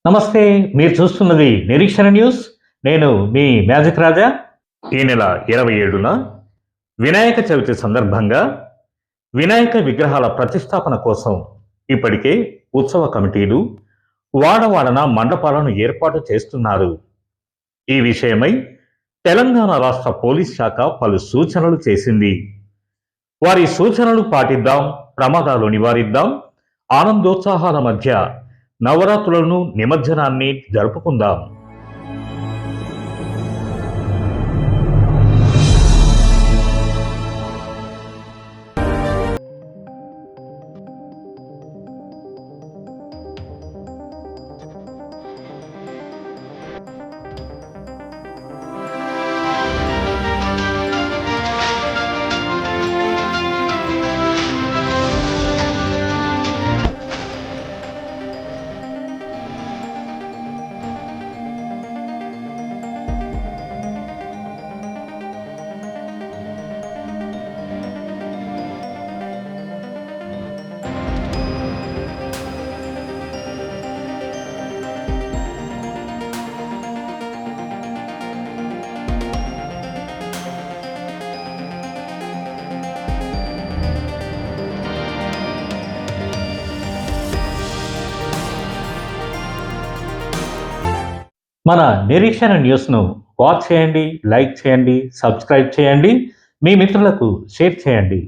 నమస్తే. మీరు చూస్తున్నది నిరీక్షణ న్యూస్. నేను మీ మ్యాజిక్ రాజా. ఈ నెల 27న వినాయక చవితి సందర్భంగా వినాయక విగ్రహాల ప్రతిష్టాపన కోసం ఇప్పటికే ఉత్సవ కమిటీలు వాడవాడన మండపాలను ఏర్పాటు చేస్తున్నారు. ఈ విషయమై తెలంగాణ రాష్ట్ర పోలీస్ శాఖ పలు సూచనలు చేసింది. వారి సూచనలు పాటిద్దాం, ప్రమాదాలు నివారిద్దాం, ఆనందోత్సాహాల మధ్య నవరాత్రులను నిమజ్జనాన్ని జరుపుకుందాం. మన నిరీక్షణ న్యూస్ను వాచ్ చేయండి, లైక్ చేయండి, సబ్స్క్రైబ్ చేయండి, మీ మిత్రులకు షేర్ చేయండి.